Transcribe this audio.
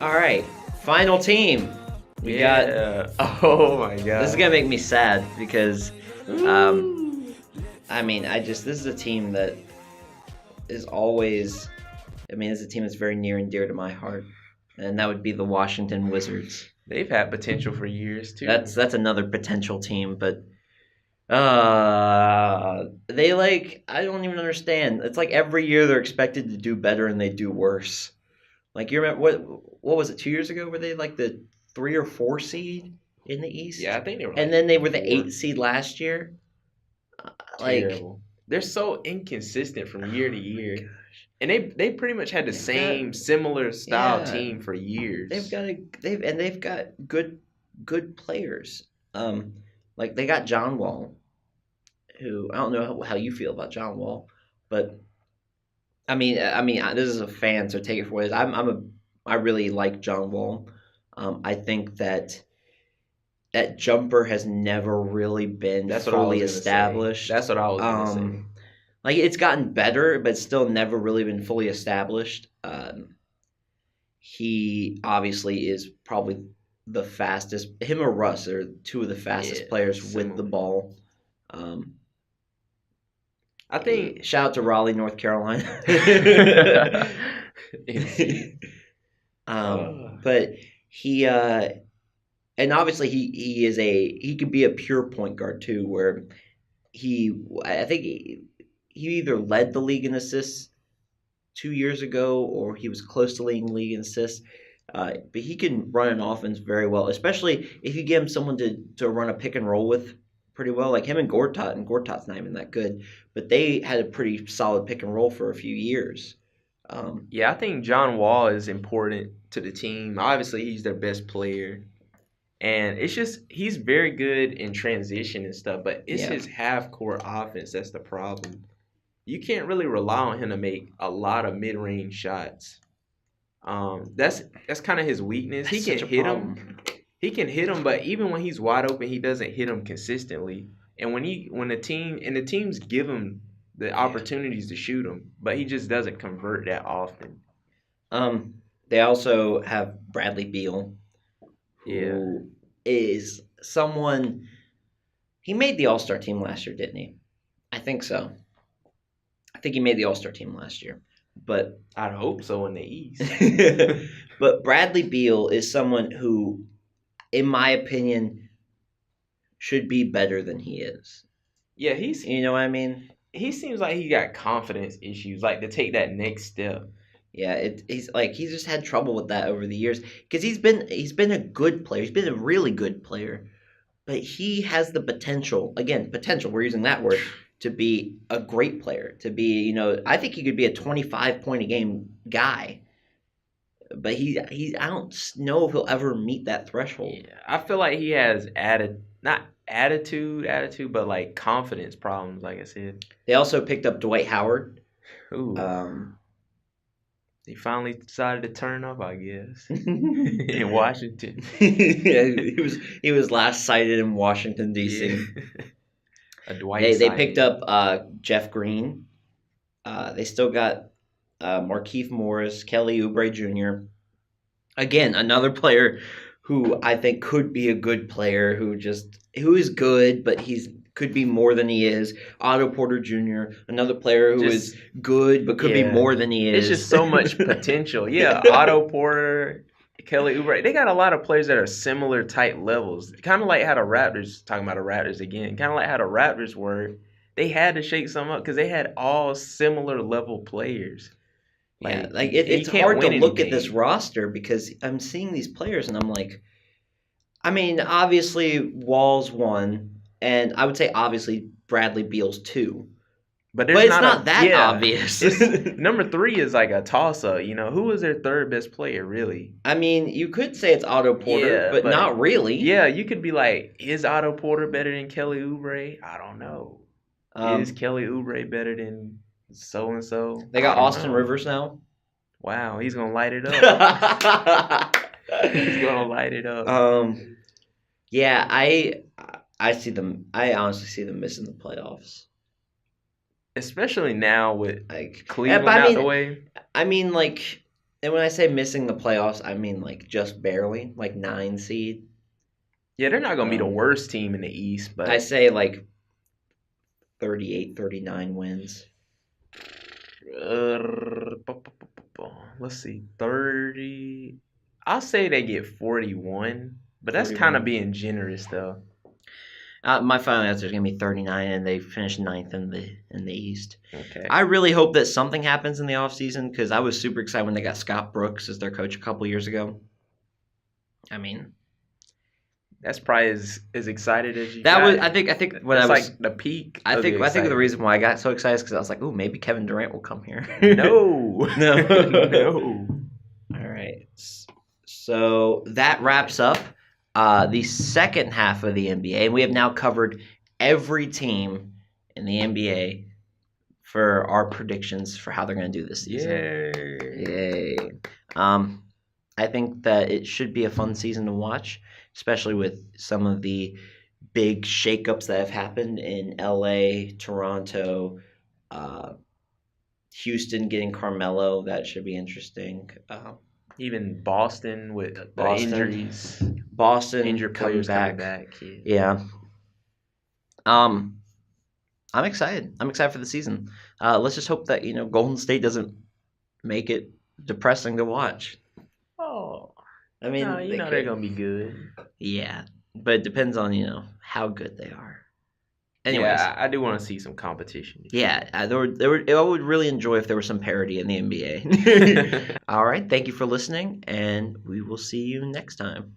All right, final team. We got. Oh my god. This is gonna make me sad because, Ooh. this is a team that is always. This is a team that's very near and dear to my heart, and that would be the Washington Wizards. They've had potential for years too. That's another potential team, but they I don't even understand. It's like every year they're expected to do better and they do worse. Like you remember what was it 2 years ago? Were they like the 3 or 4 seed in the East? Yeah, I think they were. And then they were the 8 seed last year. Terrible. They're so inconsistent from year to year. And they pretty much had the same similar style team for years. They've got good players. Like they got John Wall, who I don't know how you feel about John Wall, but this is a fan, so take it for what it is. I really like John Wall. I think that jumper has never really been fully established. That's what I was going to say. Like it's gotten better, but still never really been fully established. He obviously is probably the fastest. Him or Russ are two of the fastest players with the ball. I think shout out to Raleigh, North Carolina. But he and obviously he could be a pure point guard too, where I think he either led the league in assists 2 years ago or he was close to leading the league in assists. But he can run an offense very well, especially if you give him someone to run a pick and roll with pretty well, like him and Gortat, and Gortat's not even that good, but they had a pretty solid pick and roll for a few years. I think John Wall is important to the team. Obviously, he's their best player. And it's just he's very good in transition and stuff, but it's his half-court offense that's the problem. You can't really rely on him to make a lot of mid-range shots. That's kind of his weakness. He can hit them. He can hit them, but even when he's wide open, he doesn't hit them consistently. And when the teams give him the opportunities to shoot them, but he just doesn't convert that often. They also have Bradley Beal, who is someone. He made the All-Star team last year, didn't he? I think so. I think he made the All-Star team last year, but I'd hope so in the East. But Bradley Beal is someone who, in my opinion, should be better than he is. Yeah, you know what I mean? He seems like he got confidence issues, like to take that next step. Yeah, he's just had trouble with that over the years because he's been a good player. He's been a really good player, but he has the potential. Again, potential. We're using that word to be a great player. To be, I think he could be a 25-point a game guy. But I don't know if he'll ever meet that threshold. Yeah, I feel like he has not attitude, but like confidence problems, like I said. They also picked up Dwight Howard. Ooh. He finally decided to turn up, I guess, in Washington. He was last sighted in Washington, D.C. Yeah. A Dwight. They picked up Jeff Green. They still got Markieff Morris, Kelly Oubre Jr. Again, another player who I think could be a good player who is good, but could be more than he is. Otto Porter Jr., another player who is good but could be more than he is. It's just so much potential. Yeah, Otto Porter, Kelly Oubre. They got a lot of players that are similar type levels. Kind of like how the Raptors, talking about the Raptors again, kind of like how the Raptors were. They had to shake some up because they had all similar level players. It's hard to look at this roster because I'm seeing these players and I'm like, obviously Wall's one. And I would say, obviously, Bradley Beal's 2. But it's not that obvious. Number 3 is like a toss-up. Who was their third best player, really? You could say it's Otto Porter, but not really. Yeah, you could be like, is Otto Porter better than Kelly Oubre? I don't know. Is Kelly Oubre better than so-and-so? They got Austin Rivers now. Wow, he's going to light it up. He's going to light it up. Yeah, I see them. I honestly see them missing the playoffs, especially now with Cleveland out the way. And when I say missing the playoffs, I mean like just barely, like 9 seed. Yeah, they're not gonna be the worst team in the East, but I say like 38, 39 wins. Let's see, 30. I'll say they get 41, but that's kind of being generous though. My final answer is gonna be 39, and they finished 9th in the East. Okay. I really hope that something happens in the offseason because I was super excited when they got Scott Brooks as their coach a couple years ago. I mean, that's probably as excited as you. That was I think when that's I was like the peak. I think the reason why I got so excited is because I was like, ooh, maybe Kevin Durant will come here. No, no. All right, so that wraps up the second half of the NBA, and we have now covered every team in the NBA for our predictions for how they're going to do this season. Yay! I think that it should be a fun season to watch, especially with some of the big shakeups that have happened in LA, Toronto, Houston getting Carmelo. That should be interesting. Even Boston with the injuries. Boston injured players coming back. Yeah. I'm excited. I'm excited for the season. Let's just hope that Golden State doesn't make it depressing to watch. Oh, I mean, they're gonna be good. Yeah, but it depends on how good they are. Anyways, yeah, I do want to see some competition. Yeah, I would really enjoy if there was some parity in the NBA. All right, thank you for listening, and we will see you next time.